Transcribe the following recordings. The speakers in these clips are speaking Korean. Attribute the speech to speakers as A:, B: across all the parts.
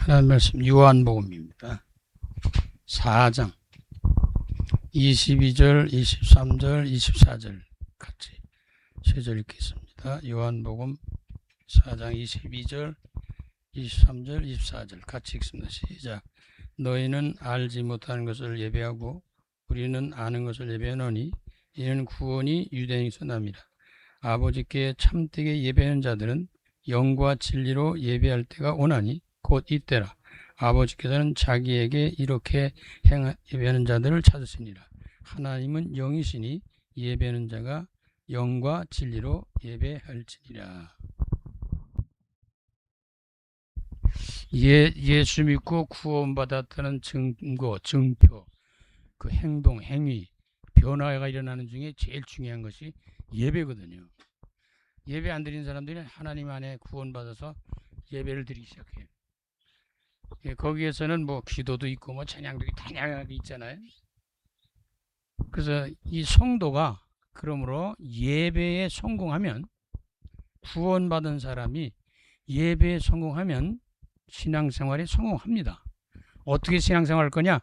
A: 하나님 말씀 요한복음입니다. 4장 22절, 23절, 24절 같이 세 절 읽겠습니다. 요한복음 4장 22절, 23절, 24절 같이 읽습니다. 시작. 너희는 알지 못하는 것을 예배하고 우리는 아는 것을 예배하노니 이는 구원이 유대인에서 납니다. 아버지께 참되게 예배하는 자들은 영과 진리로 예배할 때가 오나니 곧 이때라. 아버지께서는 자기에게 이렇게 예배하는 자들을 찾으시니라. 하나님은 영이시니 예배하는 자가 영과 진리로 예배할지니라. 예수 믿고 구원받았다는 증거, 증표, 그 행동, 행위, 변화가 일어나는 중에 제일 중요한 것이 예배거든요. 예배 안 드리는 사람들이 하나님 안에 구원받아서 예배를 드리기 시작해요. 거기에서는 뭐 기도도 있고 뭐 찬양도 다양하게 있잖아요. 그래서 이 성도가 그러므로 예배에 성공하면, 구원받은 사람이 예배에 성공하면 신앙생활에 성공합니다. 어떻게 신앙생활 할 거냐?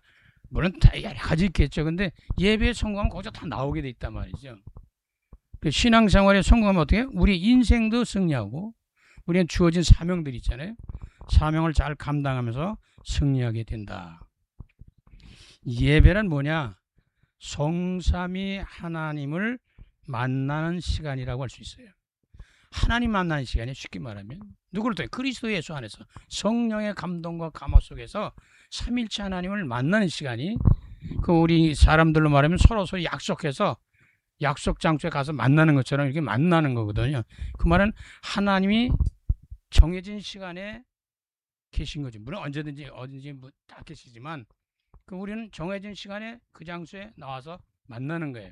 A: 물론 다 여러 가지 있겠죠. 근데 예배에 성공하면 거기서 다 나오게 돼 있단 말이죠. 신앙생활에 성공하면 어떻게 해요? 우리 인생도 승리하고 우리는 주어진 사명들이 있잖아요. 사명을 잘 감당하면서 승리하게 된다. 예배란 뭐냐? 성삼위 하나님을 만나는 시간이라고 할 수 있어요. 하나님 만나는 시간이 쉽게 말하면 누구를 통해? 그리스도 예수 안에서 성령의 감동과 감화 속에서 삼일체 하나님을 만나는 시간이, 그 우리 사람들로 말하면 서로 약속해서 약속 장소에 가서 만나는 것처럼 이렇게 만나는 거거든요. 그 말은 하나님이 정해진 시간에 계신 거죠. 물론 언제든지 어딘지 다 계시지만 우리는 정해진 시간에 그 장소에 나와서 만나는 거예요.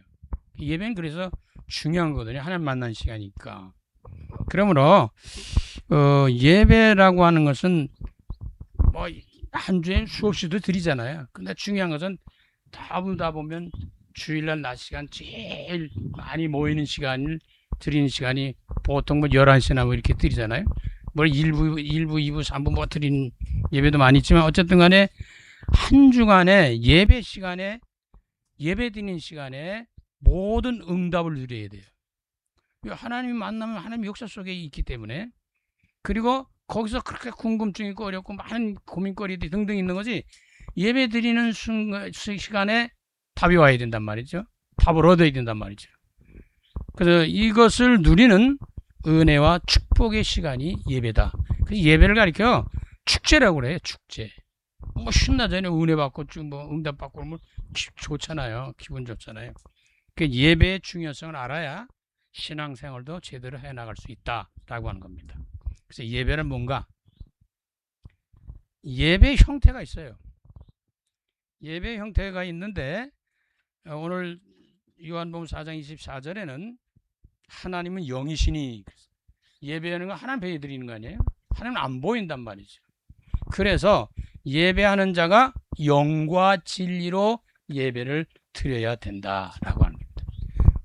A: 예배는 그래서 중요한 거거든요. 하나님 만나는 시간이니까. 그러므로 예배라고 하는 것은 뭐 한 주에 수없이도 드리잖아요. 근데 중요한 것은 다 보면 주일날 낮 시간 제일 많이 모이는 시간을 드리는 시간이 보통 뭐 11시나 뭐 이렇게 드리잖아요. 뭐 1부, 2부, 3부 뭐 드리는 예배도 많이 있지만 어쨌든 간에 한 주간에 예배 시간에, 예배 드리는 시간에 모든 응답을 누려야 돼요. 하나님이 만나면 하나님 역사 속에 있기 때문에. 그리고 거기서 그렇게 궁금증이 있고 어렵고 많은 고민거리들이 등등 있는 거지, 예배 드리는 시간에 답이 와야 된단 말이죠. 답을 얻어야 된단 말이죠. 그래서 이것을 누리는 은혜와 축복의 시간이 예배다. 그래서 예배를 가리켜 축제라고 그래요. 축제. 뭐 신나잖아요. 은혜 받고 뭐 응답 받고 그러면 좋잖아요. 기분 좋잖아요. 그 예배의 중요성을 알아야 신앙생활도 제대로 해나갈 수 있다라고 하는 겁니다. 그래서 예배는 뭔가? 예배 형태가 있어요. 예배 형태가 있는데 오늘 요한복음 4장 24절에는 하나님은 영이시니, 예배하는 거 하나님 배에 드리는 거 아니에요? 하나님은 안 보인단 말이죠. 그래서 예배하는 자가 영과 진리로 예배를 드려야 된다라고 하는 겁니다.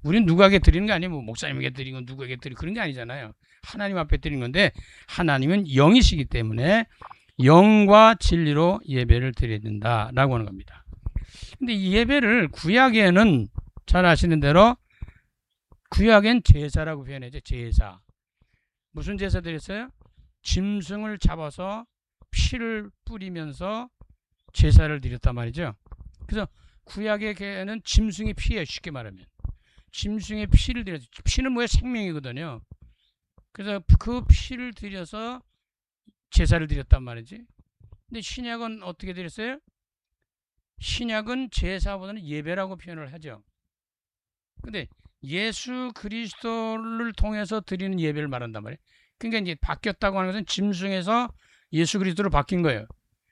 A: 우리는 누구에게 드리는 게 아니에요. 뭐 목사님에게 드리고 누구에게 드리고 그런 게 아니잖아요. 하나님 앞에 드리는 건데 하나님은 영이시기 때문에 영과 진리로 예배를 드려야 된다라고 하는 겁니다. 근데 이 예배를 구약에는 잘 아시는 대로 구약엔 제사라고 표현하죠. 제사. 무슨 제사 드렸어요? 짐승을 잡아서 피를 뿌리면서 제사를 드렸단 말이죠. 그래서 구약에는 짐승의 피예요. 쉽게 말하면 짐승의 피를 드렸죠. 피는 뭐예요? 생명이거든요. 그래서 그 피를 들여서 제사를 드렸단 말이지. 근데 신약은 어떻게 드렸어요? 신약은 제사보다는 예배라고 표현을 하죠. 근데 예수 그리스도를 통해서 드리는 예배를 말한단 말이에요. 그러니까 이제 바뀌었다고 하는 것은 짐승에서 예수 그리스도로 바뀐 거예요.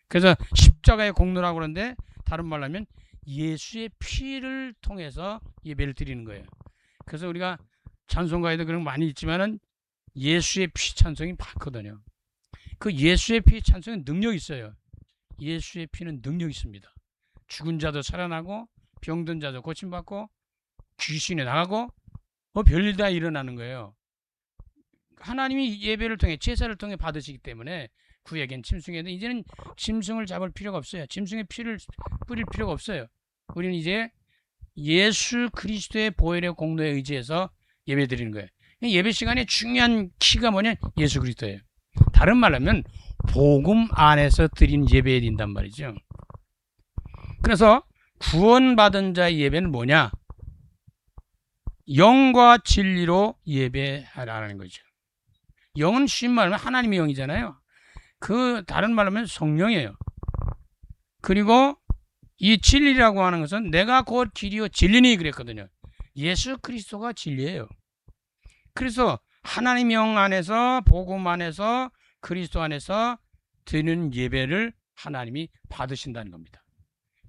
A: 그래서 십자가의 공로라고 그러는데 다른 말로 하면 예수의 피를 통해서 예배를 드리는 거예요. 그래서 우리가 찬송가에도 그런 거 많이 있지만은 예수의 피 찬송이 많거든요. 그 예수의 피 찬송은 능력이 있어요. 예수의 피는 능력이 있습니다. 죽은 자도 살아나고 병든 자도 고침받고 귀신이 나가고 별일 다 일어나는 거예요. 하나님이 예배를 통해 제사를 통해 받으시기 때문에 구약엔 짐승인데 이제는 짐승을 잡을 필요가 없어요. 짐승의 피를 뿌릴 필요가 없어요. 우리는 이제 예수 그리스도의 보혈의 공로에 의지해서 예배 드리는 거예요. 예배 시간에 중요한 키가 뭐냐? 예수 그리스도예요. 다른 말로 하면 복음 안에서 드린 예배에 드린단 말이죠. 그래서 구원받은 자의 예배는 뭐냐? 영과 진리로 예배하라는 거죠. 영은 쉬운 말로 하면 하나님의 영이잖아요. 그 다른 말로 하면 성령이에요. 그리고 이 진리라고 하는 것은 내가 곧 길이요 진리니 그랬거든요. 예수 그리스도가 진리예요. 그래서 하나님의 영 안에서 복음 안에서 그리스도 안에서 드리는 예배를 하나님이 받으신다는 겁니다.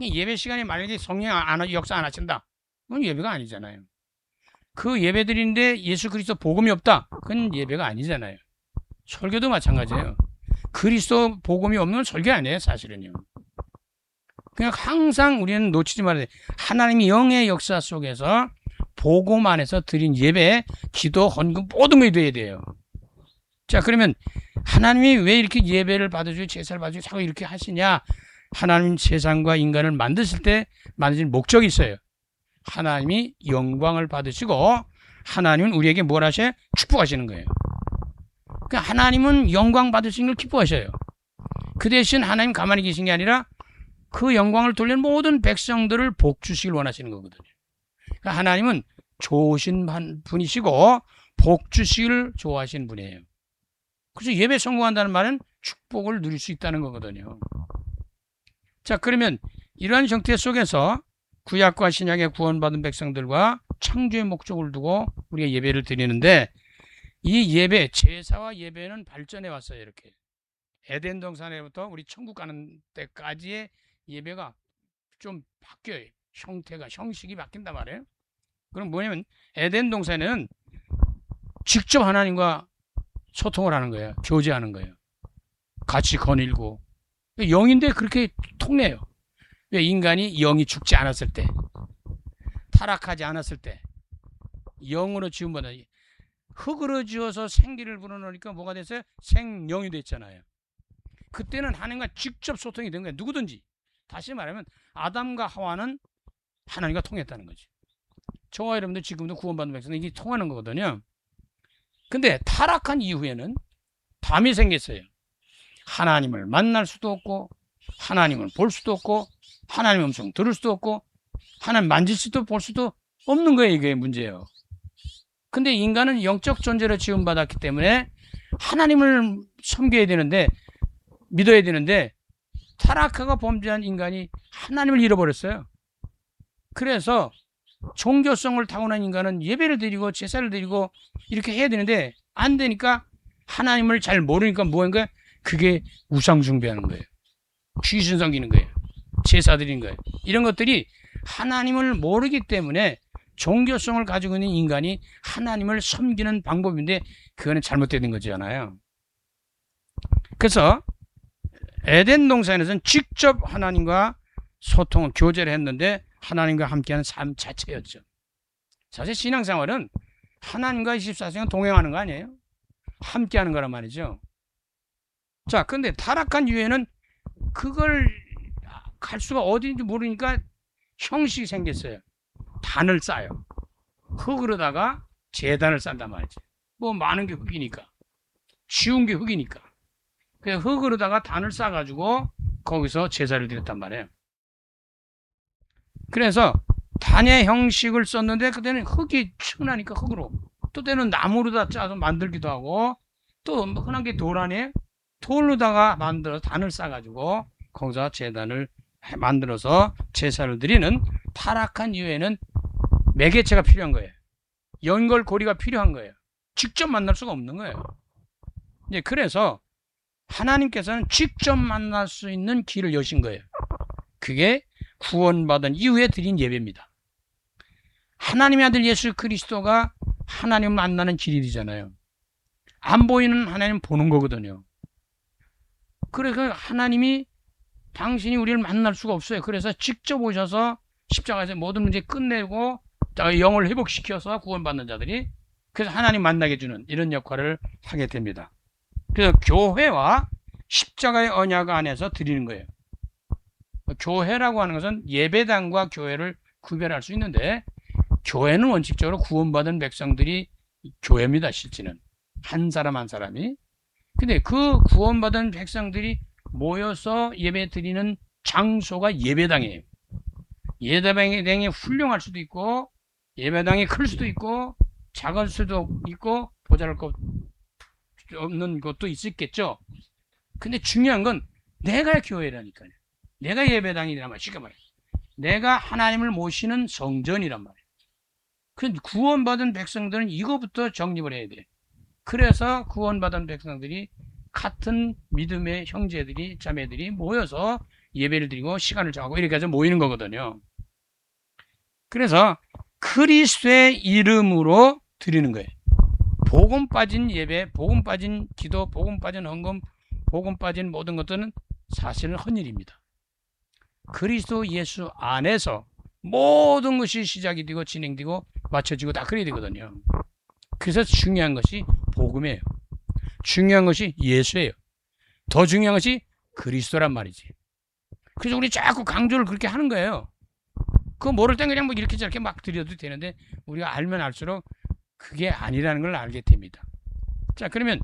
A: 예배 시간에 만약에 성령 역사 안 하신다, 그건 예배가 아니잖아요. 그 예배 드리는데 예수 그리스도 복음이 없다, 그건 예배가 아니잖아요. 설교도 마찬가지예요. 그리스도 복음이 없는 설교 아니에요, 사실은요. 그냥 항상 우리는 놓치지 말아야 돼. 하나님이 영의 역사 속에서 복음 안에서 드린 예배, 기도, 헌금 모든 것이 돼야 돼요. 자, 그러면 하나님이 왜 이렇게 예배를 받아주고 제사를 받아주고 자꾸 이렇게 하시냐? 하나님 세상과 인간을 만드실 때 만드신 목적이 있어요. 하나님이 영광을 받으시고 하나님은 우리에게 뭘 하셔요? 축복하시는 거예요. 그러니까 하나님은 영광 받으시는 걸 기뻐하셔요. 그 대신 하나님 가만히 계신 게 아니라 그 영광을 돌리는 모든 백성들을 복 주시길 원하시는 거거든요. 그러니까 하나님은 좋으신 분이시고 복 주시길 좋아하시는 분이에요. 그래서 예배 성공한다는 말은 축복을 누릴 수 있다는 거거든요. 자, 그러면 이러한 형태 속에서 구약과 신약의 구원받은 백성들과 창조의 목적을 두고 우리가 예배를 드리는데, 이 예배, 제사와 예배는 발전해 왔어요. 이렇게 에덴 동산에부터 우리 천국 가는 때까지의 예배가 좀 바뀌어요. 형식이 바뀐단 말이에요. 그럼 뭐냐면 에덴 동산에는 직접 하나님과 소통을 하는 거예요. 교제하는 거예요. 같이 거닐고. 영인데 그렇게 통해요. 왜? 인간이 영이 죽지 않았을 때, 타락하지 않았을 때, 영으로 지음받아 흙으로 지어서 생기를 불어넣으니까 뭐가 됐어요? 생명이 됐잖아요. 그때는 하나님과 직접 소통이 된 거예요. 누구든지. 다시 말하면 아담과 하와는 하나님과 통했다는 거지. 저와 여러분들 지금도 구원받는 백성은 이게 통하는 거거든요. 근데 타락한 이후에는 담이 생겼어요. 하나님을 만날 수도 없고, 하나님을 볼 수도 없고, 하나님 음성 들을 수도 없고, 하나님 만질 수도 볼 수도 없는 거예요. 이게 문제예요. 근데 인간은 영적 존재로 지음받았기 때문에 하나님을 섬겨야 되는데, 믿어야 되는데, 타락하고 범죄한 인간이 하나님을 잃어버렸어요. 그래서 종교성을 타고난 인간은 예배를 드리고 제사를 드리고 이렇게 해야 되는데 안 되니까 하나님을 잘 모르니까 뭐 하는 거야? 그게 우상 숭배하는 거예요. 귀신 섬기는 거예요. 제사 드리는 거예요. 이런 것들이 하나님을 모르기 때문에 종교성을 가지고 있는 인간이 하나님을 섬기는 방법인데 그거는 잘못된 거잖아요. 그래서 에덴 동산에서는 직접 하나님과 소통을, 교제를 했는데 하나님과 함께하는 삶 자체였죠. 사실 신앙생활은 하나님과 24시간 동행하는 거 아니에요? 함께하는 거란 말이죠. 자, 근데 타락한 이후에는 그걸 갈 수가 어디인지 모르니까 형식이 생겼어요. 단을 쌓아요. 흙으로다가 제단을 쌓단 말이죠. 뭐 많은 게 흙이니까, 쉬운 게 흙이니까. 그래서 흙으로다가 단을 쌓아가지고 거기서 제사를 드렸단 말이에요. 그래서 단의 형식을 썼는데 그때는 흙이 흔하니까 흙으로, 또 때는 나무로다 짜서 만들기도 하고, 또 흔한 게 돌 아니에요? 돌로다가 만들어서 단을 쌓아가지고 거기서 제단을 만들어서 제사를 드리는, 타락한 이후에는 매개체가 필요한 거예요. 연결고리가 필요한 거예요. 직접 만날 수가 없는 거예요. 이제 그래서 하나님께서는 직접 만날 수 있는 길을 여신 거예요. 그게 구원받은 이후에 드린 예배입니다. 하나님의 아들 예수 그리스도가 하나님을 만나는 길이잖아요. 안 보이는 하나님 보는 거거든요. 그래서 하나님이, 당신이 우리를 만날 수가 없어요. 그래서 직접 오셔서 십자가에서 모든 문제 끝내고 영을 회복시켜서 구원받는 자들이 그래서 하나님 만나게 해주는 이런 역할을 하게 됩니다. 그래서 교회와 십자가의 언약 안에서 드리는 거예요. 교회라고 하는 것은 예배당과 교회를 구별할 수 있는데, 교회는 원칙적으로 구원받은 백성들이 교회입니다. 실제는 한 사람 한 사람이. 근데 그 구원받은 백성들이 모여서 예배 드리는 장소가 예배당이에요. 예배당이 훌륭할 수도 있고, 예배당이 클 수도 있고, 작을 수도 있고, 보잘것 없는 것도 있겠죠. 근데 중요한 건 내가 교회라니까요. 내가 예배당이란 말이야. 쉽게 말해. 내가 하나님을 모시는 성전이란 말이에요. 그 구원받은 백성들은 이거부터 정립을 해야 돼. 그래서 구원받은 백성들이 같은 믿음의 형제들이, 자매들이 모여서 예배를 드리고 시간을 정하고 이렇게 해서 모이는 거거든요. 그래서 그리스도의 이름으로 드리는 거예요. 복음 빠진 예배, 복음 빠진 기도, 복음 빠진 헌금, 복음 빠진 모든 것들은 사실은 헛일입니다. 그리스도 예수 안에서 모든 것이 시작이 되고 진행되고 맞춰지고 다 그래야 되거든요. 그래서 중요한 것이 복음이에요. 중요한 것이 예수예요. 더 중요한 것이 그리스도란 말이지. 그래서 우리 자꾸 강조를 그렇게 하는 거예요. 그거 모를 땐 그냥 뭐 이렇게 저렇게 막 드려도 되는데, 우리가 알면 알수록 그게 아니라는 걸 알게 됩니다. 자, 그러면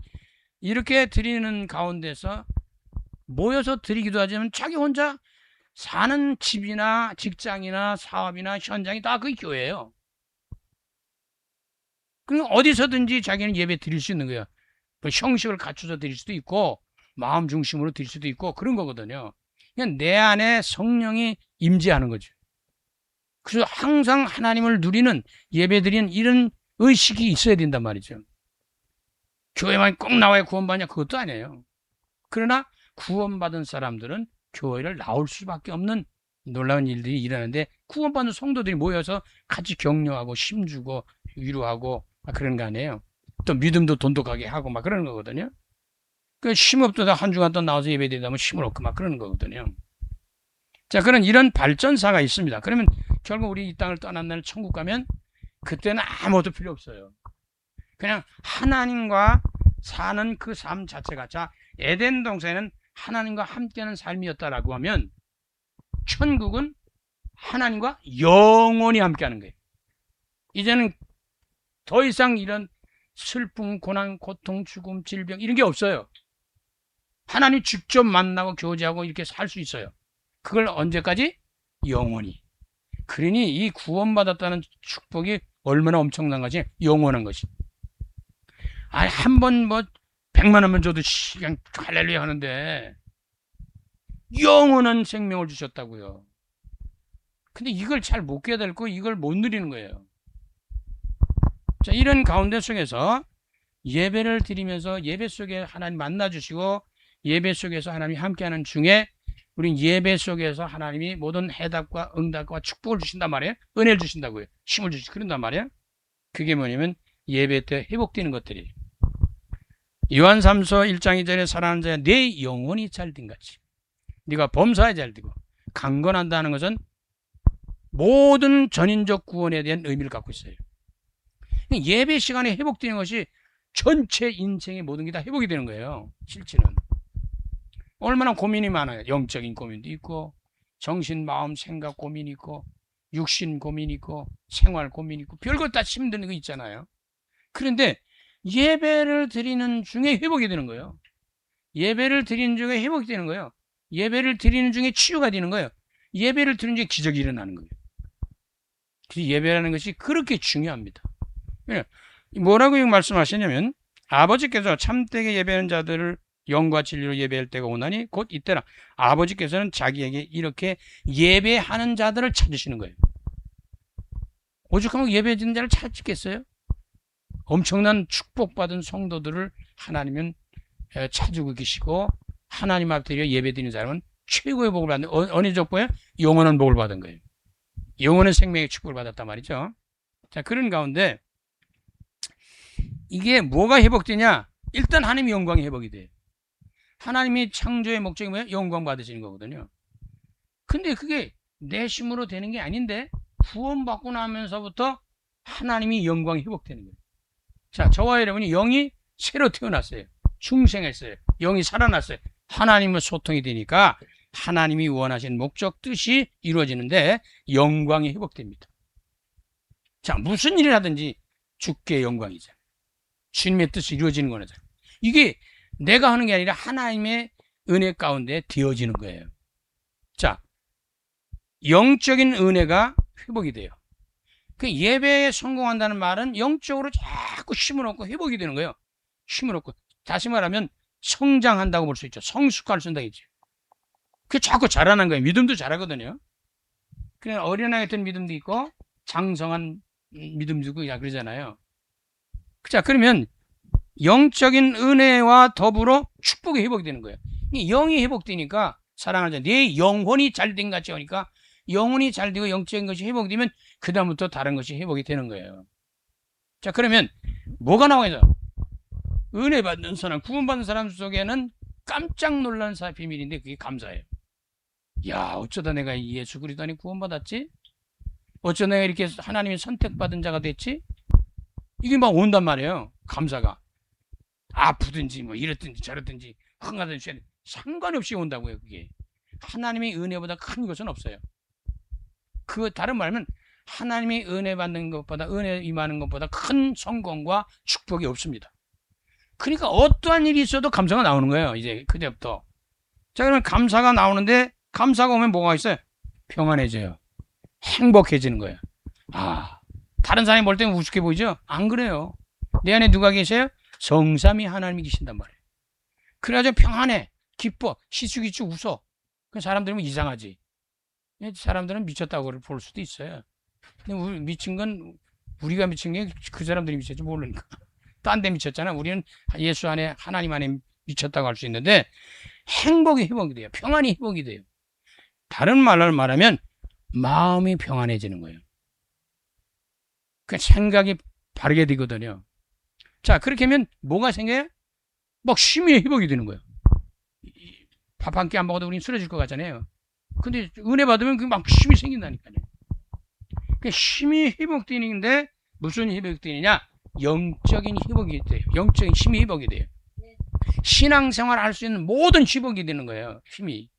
A: 이렇게 드리는 가운데서 모여서 드리기도 하지만 자기 혼자 사는 집이나 직장이나 사업이나 현장이 다 그게 교회예요. 그럼 어디서든지 자기는 예배 드릴 수 있는 거예요. 뭐 형식을 갖춰서 드릴 수도 있고 마음 중심으로 드릴 수도 있고 그런 거거든요. 그냥 내 안에 성령이 임재하는 거죠. 그래서 항상 하나님을 누리는, 예배 드리는 이런 의식이 있어야 된단 말이죠. 교회만 꼭 나와야 구원받냐? 그것도 아니에요. 그러나 구원받은 사람들은 교회를 나올 수밖에 없는 놀라운 일들이 일어나는데, 구원받는 성도들이 모여서 같이 격려하고 힘주고 위로하고 막 그런 거 아니에요. 또 믿음도 돈독하게 하고 막 그러는 거거든요. 그 힘 없다가 한 주간 또 나와서 예배드리다 보면 힘을 얻고 막 그러는 거거든요. 자, 그런 이런 발전사가 있습니다. 그러면 결국 우리 이 땅을 떠난 날 천국 가면 그때는 아무것도 필요 없어요. 그냥 하나님과 사는 그 삶 자체가, 자, 에덴 동산에는 하나님과 함께하는 삶이었다라고 하면 천국은 하나님과 영원히 함께하는 거예요. 이제는 더 이상 이런 슬픔, 고난, 고통, 죽음, 질병 이런 게 없어요. 하나님 직접 만나고 교제하고 이렇게 살 수 있어요. 그걸 언제까지? 영원히. 그러니 이 구원받았다는 축복이 얼마나 엄청난 것이, 영원한 것이. 아니, 한 번 뭐 100만 원만 줘도 그냥 할렐루야 하는데 영원한 생명을 주셨다고요. 근데 이걸 잘 못 깨닫고 이걸 못 누리는 거예요. 자, 이런 가운데 속에서 예배를 드리면서 예배 속에 하나님 만나주시고 예배 속에서 하나님이 함께하는 중에, 우리 예배 속에서 하나님이 모든 해답과 응답과 축복을 주신단 말이에요. 은혜를 주신다고요. 힘을 주시고 그런단 말이에요. 그게 뭐냐면 예배 때 회복되는 것들이에요. 요한 3서 1장 2절에 사랑하는 자야 내 영혼이 잘된 같이 네가 범사에 잘되고 강건한다는 것은 모든 전인적 구원에 대한 의미를 갖고 있어요. 예배 시간에 회복되는 것이 전체 인생의 모든 게 다 회복이 되는 거예요. 실제는 얼마나 고민이 많아요. 영적인 고민도 있고 정신, 마음, 생각 고민이 있고 육신 고민이 있고 생활 고민이 있고 별것 다 힘든 거 있잖아요. 그런데 예배를 드리는 중에 회복이 되는 거예요. 예배를 드리는 중에 회복이 되는 거예요. 예배를 드리는 중에 치유가 되는 거예요. 예배를 드리는 중에 기적이 일어나는 거예요. 예배라는 것이 그렇게 중요합니다. 뭐라고 말씀하시냐면, 아버지께서 참되게 예배하는 자들을 영과 진리로 예배할 때가 오나니 곧 이때라. 아버지께서는 자기에게 이렇게 예배하는 자들을 찾으시는 거예요. 오죽하면 예배하는 자를 찾겠어요? 엄청난 축복받은 성도들을 하나님은 찾고 계시고, 하나님 앞에 예배드리는 사람은 최고의 복을 받는, 어느 족보에? 영원한 복을 받은 거예요. 영원한 생명의 축복을 받았단 말이죠. 자, 그런 가운데 이게 뭐가 회복되냐? 일단 하나님의 영광이 회복이 돼요. 하나님이 창조의 목적이 뭐예요? 영광 받으시는 거거든요. 근데 그게 내 힘으로 되는 게 아닌데, 구원받고 나면서부터 하나님이 영광이 회복되는 거예요. 자, 저와 여러분이 영이 새로 태어났어요. 중생했어요. 영이 살아났어요. 하나님과 소통이 되니까 하나님이 원하신 목적 뜻이 이루어지는데 영광이 회복됩니다. 자, 무슨 일을 하든지 주께 영광이죠. 주님의 뜻이 이루어지는 거죠. 이게 내가 하는 게 아니라 하나님의 은혜 가운데 되어지는 거예요. 자, 영적인 은혜가 회복이 돼요. 그 예배에 성공한다는 말은 영적으로 자꾸 힘을 얻고 회복이 되는 거예요. 힘을 얻고. 다시 말하면 성장한다고 볼 수 있죠. 성숙할 수 있다고 있죠. 그게 자꾸 자라는 거예요. 믿음도 자라거든요. 그냥 어린아이 같은 믿음도 있고 장성한 믿음도 있고 그러잖아요. 자, 그러면 영적인 은혜와 더불어 축복이 회복이 되는 거예요. 영이 회복되니까 사랑하자. 내 영혼이 잘된 같이 하니까 영혼이 잘 되고 영적인 것이 회복되면 그 다음부터 다른 것이 회복이 되는 거예요. 자, 그러면 뭐가 나와있어? 은혜 받는 사람, 구원받는 사람 속에는 깜짝 놀란 사의 비밀인데 그게 감사예요. 야, 어쩌다 내가 예수 그리스도 안에 구원받았지? 어쩌다 내가 이렇게 하나님의 선택받은 자가 됐지? 이게 막 온단 말이에요. 감사가. 아프든지 뭐 이랬든지 저랬든지 흥하든지 상관없이 온다고요. 그게 하나님의 은혜보다 큰 것은 없어요. 그 다른 말하면 하나님의 은혜 받는 것보다 은혜 임하는 것보다 큰 성공과 축복이 없습니다. 그러니까 어떠한 일이 있어도 감사가 나오는 거예요. 이제 그때부터. 자, 그러면 감사가 나오는데 감사가 오면 뭐가 있어요? 평안해져요. 행복해지는 거예요. 아, 다른 사람이 볼 때는 우습게 보이죠? 안 그래요. 내 안에 누가 계세요? 성삼위 하나님이 계신단 말이에요. 그래가지고 평안해, 기뻐, 시추기추 웃어. 그 사람들은 이상하지. 사람들은 미쳤다고 볼 수도 있어요. 근데 우리 미친 건 우리가 미친 게 그 사람들이 미쳤지 모르니까. 딴 데 미쳤잖아. 우리는 예수 안에 하나님 안에 미쳤다고 할 수 있는데 행복이 회복이 돼요. 평안이 회복이 돼요. 다른 말로 말하면 마음이 평안해지는 거예요. 그 생각이 바르게 되거든요. 자, 그렇게 하면 뭐가 생겨요? 막 심히 회복이 되는 거예요. 밥 한 끼 안 먹어도 우리는 쓰러질 것 같잖아요. 근데 은혜 받으면 막 힘이 생긴다니까요. 그 힘이 회복되는데 무슨 회복되느냐? 영적인 회복이 돼요. 영적인 힘이 회복이 돼요. 신앙생활 할 수 있는 모든 회복이 되는 거예요. 힘이.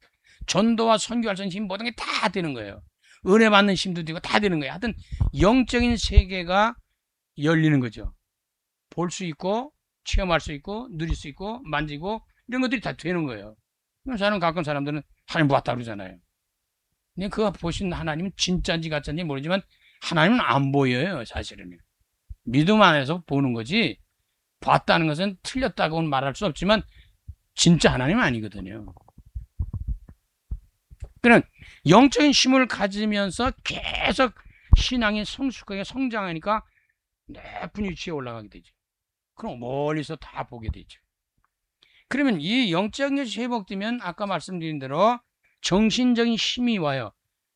A: 전도와 선교할 수 있는 힘 모든 게 다 되는 거예요. 은혜 받는 힘도 되고 다 되는 거예요. 하여튼 영적인 세계가 열리는 거죠. 볼 수 있고 체험할 수 있고 누릴 수 있고 만지고 이런 것들이 다 되는 거예요. 저는 가끔 사람들은 하나님 봤다 그러잖아요. 근데 그가 보신 하나님은 진짜인지 가짜인지 모르지만 하나님은 안 보여요. 사실은. 믿음 안에서 보는 거지 봤다는 것은 틀렸다고는 말할 수 없지만 진짜 하나님은 아니거든요. 그는 영적인 힘을 가지면서 계속 신앙이 성숙하게 성장하니까 높은 위치에 올라가게 되죠. 그럼 멀리서 다 보게 되죠. 그러면 이 영적인 것이 회복되면 아까 말씀드린 대로 정신적인 힘이 와요.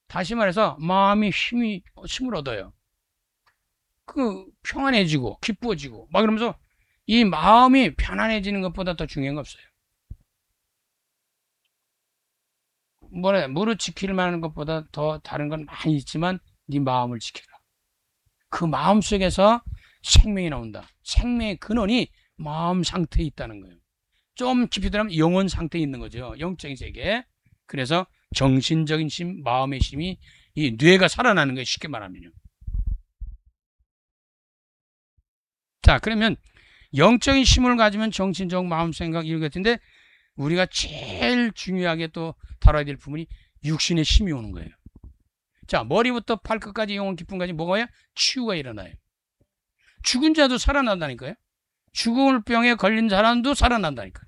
A: 다시 말해서 마음이 힘을 얻어요. 그 평안해지고 기뻐지고 막 이러면서 이 마음이 편안해지는 것보다 더 중요한 거 없어요. 무릇 지킬 만한 것보다 더 다른 건 많이 있지만 네 마음을 지켜라. 그 마음 속에서 생명이 나온다. 생명의 근원이 마음 상태에 있다는 거예요. 좀 깊이 들어가면 영혼 상태에 있는 거죠. 영적인 세계. 그래서 정신적인 힘, 마음의 힘이 이 뇌가 살아나는 거예요. 쉽게 말하면요. 자, 그러면 영적인 힘을 가지면 정신적 마음 생각 이런 것 같은데 우리가 제일 중요하게 또 다뤄야 될 부분이 육신의 힘이 오는 거예요. 자, 머리부터 발끝까지 영혼 기쁨까지 뭐가요? 치유가 일어나요. 죽은 자도 살아난다니까요. 죽을 병에 걸린 사람도 살아난다니까요.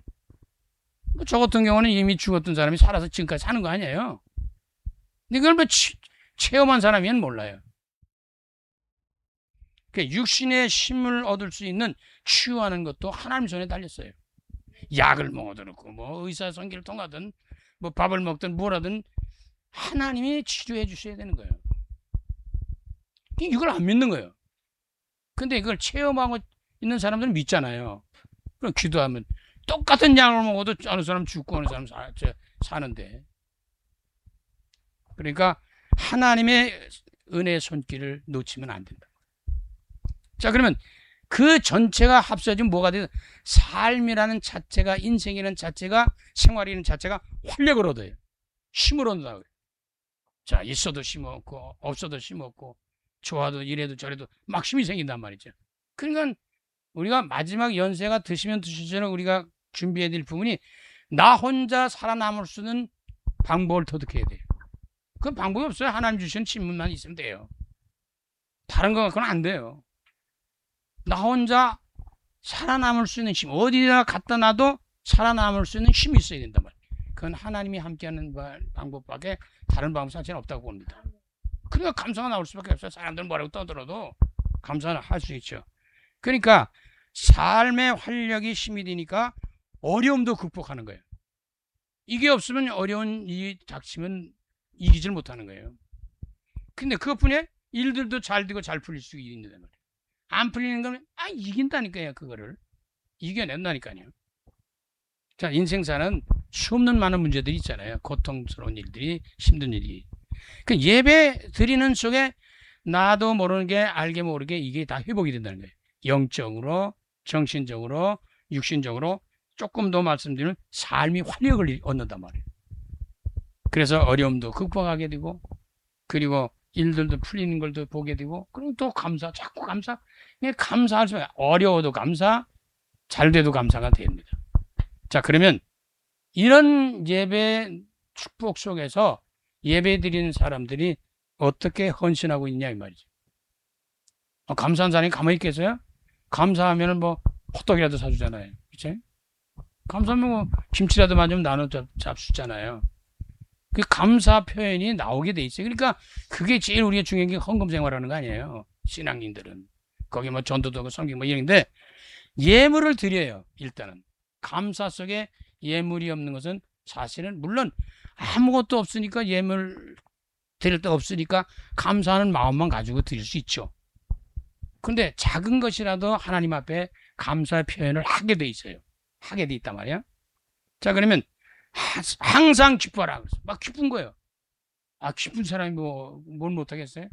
A: 저 같은 경우는 이미 죽었던 사람이 살아서 지금까지 사는 거 아니에요. 근데 그걸 뭐 체험한 사람이면 몰라요. 육신의 힘을 얻을 수 있는 치유하는 것도 하나님 손에 달렸어요. 약을 먹어도 그렇고 뭐 의사 선기를 통하든 뭐 밥을 먹든 뭐라든 하나님이 치료해 주셔야 되는 거예요. 이걸 안 믿는 거예요. 근데 이걸 체험하고 있는 사람들은 믿잖아요. 그럼 기도하면 똑같은 약을 먹어도 어느 사람 죽고 어느 사람 사는데. 그러니까 하나님의 은혜의 손길을 놓치면 안 된다. 자, 그러면 그 전체가 합쳐지면 뭐가 돼요? 삶이라는 자체가, 인생이라는 자체가, 생활이라는 자체가 활력을 얻어요. 힘을 얻는다고요. 자, 있어도 힘 없고 없어도 힘 없고 좋아도 이래도 저래도 막 힘이 생긴단 말이죠. 그러니까 우리가 마지막 연세가 드시면 드실수록 우리가 준비해야 될 부분이 나 혼자 살아남을 수 있는 방법을 터득해야 돼요. 그 방법이 없어요. 하나님 주시는 신문만 있으면 돼요. 다른 거 갖고는 안 돼요. 나 혼자 살아남을 수 있는 힘, 어디다 갖다 놔도 살아남을 수 있는 힘이 있어야 된단 말이에요. 그건 하나님이 함께하는 방법밖에 다른 방법 자체는 없다고 봅니다. 그러니까 감사가 나올 수밖에 없어요. 사람들은 뭐라고 떠들어도 감사는 할 수 있죠. 그러니까 삶의 활력이 힘이 되니까 어려움도 극복하는 거예요. 이게 없으면 어려운 일이 닥치면 이기질 못하는 거예요. 근데 그것뿐이에요. 일들도 잘 되고 잘 풀릴 수 있는 말이에요. 안 풀리는 건 이긴다니까요. 그거를 이겨낸다니까요. 자, 인생사는 수없는 많은 문제들이 있잖아요. 고통스러운 일들이, 힘든 일이. 그 예배 드리는 속에 나도 모르는 게 알게 모르게 이게 다 회복이 된다는 거예요. 영적으로, 정신적으로, 육신적으로 조금 더 말씀드리면 삶이 활력을 얻는단 말이에요. 그래서 어려움도 극복하게 되고, 그리고 일들도 풀리는 걸도 보게 되고, 그리고 또 감사, 자꾸 감사. 감사할 수, 어려워도 감사, 잘 돼도 감사가 됩니다. 자, 그러면 이런 예배 축복 속에서 예배 드리는 사람들이 어떻게 헌신하고 있냐 이 말이죠. 감사한 사람이 가만히 있겠어요? 감사하면은 뭐 호떡이라도 사주잖아요. 그치? 감사하면 뭐 김치라도 만지면 나눠 잡수잖아요. 그 감사 표현이 나오게 돼 있어요. 그러니까 그게 제일 우리가 중요한 게 헌금 생활하는 거 아니에요. 신앙인들은. 거기 뭐 전도도 하고 성경 뭐 이런데 예물을 드려요. 일단은. 감사 속에 예물이 없는 것은 사실은 물론 아무것도 없으니까 예물 드릴 데 없으니까 감사하는 마음만 가지고 드릴 수 있죠. 근데 작은 것이라도 하나님 앞에 감사의 표현을 하게 돼 있어요. 하게 돼 있단 말이야. 자, 그러면 항상 기뻐하라. 막 기쁜 거예요. 기쁜 사람이 뭘 못하겠어요?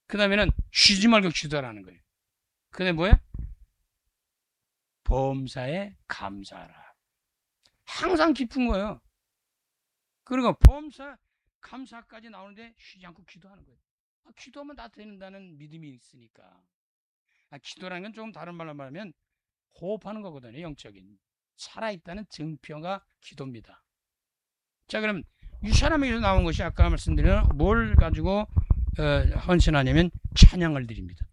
A: 그 다음에는 쉬지 말고 기도하라는 거예요. 그 다음에 뭐야? 범사에 감사하라. 항상 기쁜 거예요. 그리고 범사, 감사까지 나오는데 쉬지 않고 기도하는 거예요. 기도하면 다 된다는 믿음이 있으니까. 기도라는 건 조금 다른 말로 말하면 호흡하는 거거든요. 영적인. 살아있다는 증표가 기도입니다. 자, 그럼 이 사람에게서 나온 것이 아까 말씀드린 뭘 가지고 헌신하냐면 찬양을 드립니다.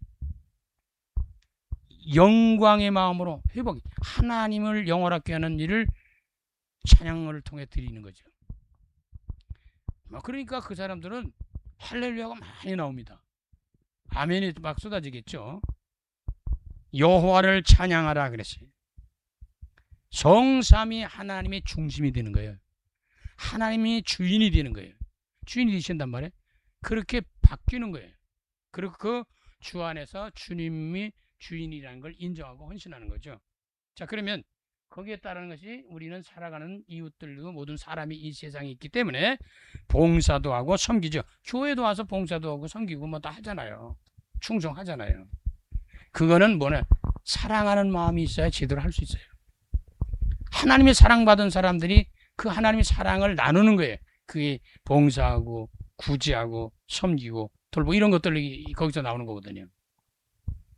A: 영광의 마음으로 회복, 하나님을 영원하게 하는 일을 찬양을 통해 드리는 거죠. 그러니까 그 사람들은 할렐루야가 많이 나옵니다. 아멘이 막 쏟아지겠죠. 여호와를 찬양하라 그랬어요. 성삼위 하나님의 중심이 되는 거예요. 하나님이 주인이 되는 거예요. 주인이 되신단 말이에요. 그렇게 바뀌는 거예요. 그리고 그 주 안에서 주님이 주인이라는 걸 인정하고 헌신하는 거죠. 자, 그러면 거기에 따르는 것이 우리는 살아가는 이웃들도 모든 사람이 이 세상에 있기 때문에 봉사도 하고 섬기죠. 교회도 와서 봉사도 하고 섬기고 뭐 다 하잖아요. 충성하잖아요. 그거는 뭐냐? 사랑하는 마음이 있어야 제대로 할 수 있어요. 하나님의 사랑받은 사람들이 그 하나님의 사랑을 나누는 거예요. 그게 봉사하고 구제하고 섬기고 돌보고 이런 것들이 거기서 나오는 거거든요.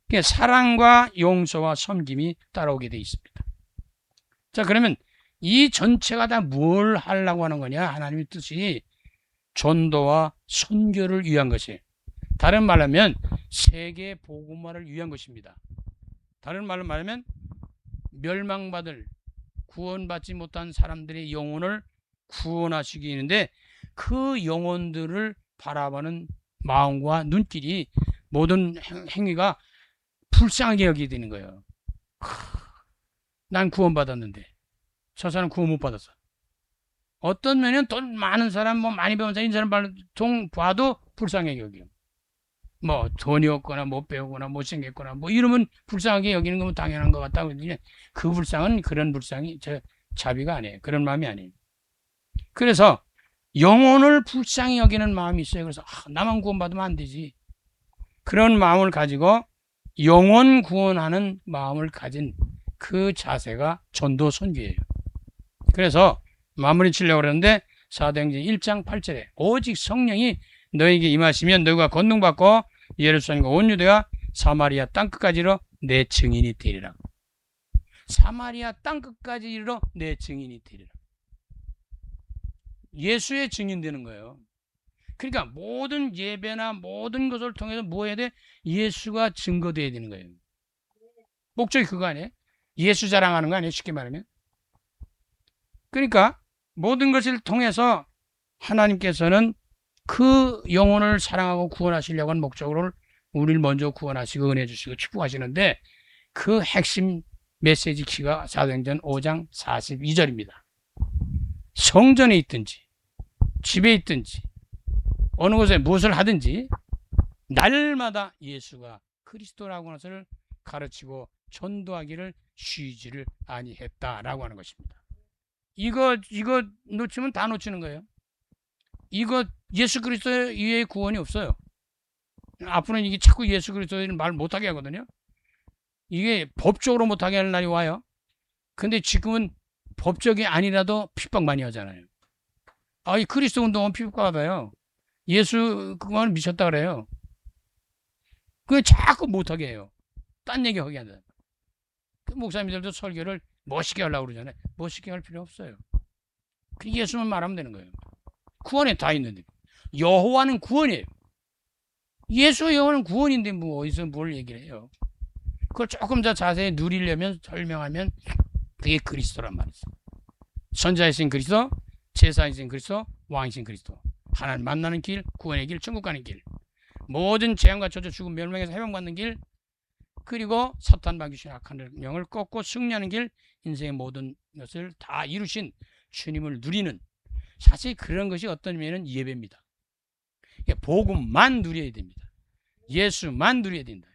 A: 그러니까 사랑과 용서와 섬김이 따라오게 돼 있습니다. 자, 그러면 이 전체가 다 뭘 하려고 하는 거냐? 하나님의 뜻이 전도와 선교를 위한 것이에요. 다른 말로 하면 세계 복음화를 위한 것입니다. 다른 말로 말하면 멸망받을 구원받지 못한 사람들의 영혼을 구원하시기 있는데 그 영혼들을 바라보는 마음과 눈길이 모든 행위가 불쌍하게 여기게 되는 거예요. 난 구원받았는데 저 사람 구원 못 받았어. 어떤 면은 돈 많은 사람, 많이 배운 사람, 이 사람 봐도 불쌍하게 여겨요. 돈이 없거나 못 배우거나 못생겼거나 이러면 불쌍하게 여기는 건 당연한 것 같다고 했는데 그 불쌍은 그런 불쌍이 자비가 아니에요. 그런 마음이 아니에요. 그래서 영혼을 불쌍히 여기는 마음이 있어요. 그래서 나만 구원받으면 안 되지. 그런 마음을 가지고 영혼 구원하는 마음을 가진 그 자세가 전도 선교예요. 그래서 마무리 치려고 그러는데 사도행전 1장 8절에 오직 성령이 너에게 임하시면 너희가 권능받고 예루살렘과 온 유대와 사마리아 땅끝까지 이르러 내 증인이 되리라. 사마리아 땅끝까지 이르러 내 증인이 되리라. 예수의 증인 되는 거예요. 그러니까 모든 예배나 모든 것을 통해서 뭐 해야 돼? 예수가 증거돼야 되는 거예요. 목적이 그거 아니에요? 예수 자랑하는 거 아니에요? 쉽게 말하면. 그러니까 모든 것을 통해서 하나님께서는 그 영혼을 사랑하고 구원하시려고 하는 목적으로 우리를 먼저 구원하시고 은혜 주시고 축복하시는데 그 핵심 메시지 키가 사도행전 5장 42절입니다. 성전에 있든지 집에 있든지 어느 곳에 무엇을 하든지 날마다 예수가 그리스도라고 하는 것을 가르치고 전도하기를 쉬지를 아니했다라고 하는 것입니다. 이거 놓치면 다 놓치는 거예요. 이거 예수 그리스도 이외의 구원이 없어요. 앞으로는 이게 자꾸 예수 그리스도를 말 못하게 하거든요. 이게 법적으로 못하게 하는 날이 와요. 근데 지금은 법적이 아니라도 핍박 많이 하잖아요. 이 그리스도 운동은 핍박받아요. 예수 그거는 미쳤다 그래요. 그게 자꾸 못하게 해요. 딴 얘기 하게 한다. 그 목사님들도 설교를 멋있게 하려고 그러잖아요. 멋있게 할 필요 없어요. 그 예수만 말하면 되는 거예요. 구원에 다 있는데. 여호와는 구원이에요. 예수 여호와는 구원인데 뭐 어디서 뭘 얘기를 해요. 그걸 조금 더 자세히 누리려면 설명하면 그게 그리스도란 말이죠. 선자이신 그리스도, 제사이신 그리스도, 왕이신 그리스도. 하나님 만나는 길, 구원의 길, 천국 가는 길. 모든 재앙과 저주 죽음 멸망에서 해방받는 길, 그리고 사탄 마귀신 악한 영을 꺾고 승리하는 길, 인생의 모든 것을 다 이루신 주님을 누리는, 사실 그런 것이 어떤 면은 예배입니다. 복음만 누려야 됩니다. 예수만 누려야 된다.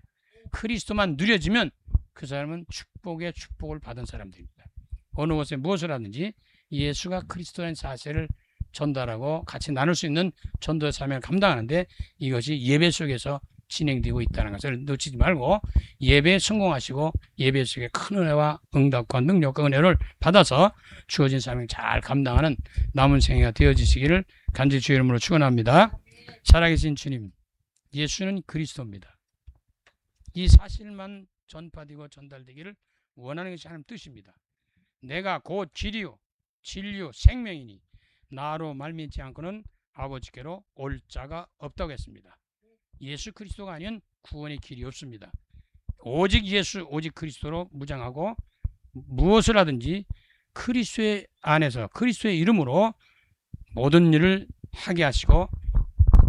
A: 그리스도만 누려지면 그 사람은 축복의 축복을 받은 사람들입니다. 어느 곳에 무엇을 하든지 예수가 그리스도라는 사실을 전달하고 같이 나눌 수 있는 전도의 사명을 감당하는데 이것이 예배 속에서 진행되고 있다는 것을 놓치지 말고 예배에 성공하시고 예배 속에 큰 은혜와 응답과 능력과 은혜를 받아서 주어진 사명을 잘 감당하는 남은 생애가 되어지시기를 간절히 주의 이름으로 축원합니다. 살아계신 주님, 예수는 그리스도입니다. 이 사실만 전파되고 전달되기를 원하는 것이 하나님 뜻입니다. 내가 곧 길이요 진리요 생명이니 나로 말미암지 않고는 아버지께로 올 자가 없다고 했습니다. 예수 그리스도가 아니면 구원의 길이 없습니다. 오직 예수, 오직 그리스도로 무장하고 무엇을 하든지 그리스도의 안에서 그리스도의 이름으로 모든 일을 하게 하시고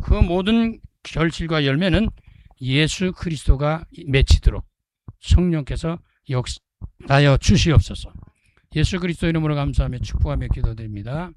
A: 그 모든 결실과 열매는 예수 그리스도가 맺히도록 성령께서 역사하여 주시옵소서. 예수 그리스도 이름으로 감사하며 축복하며 기도드립니다.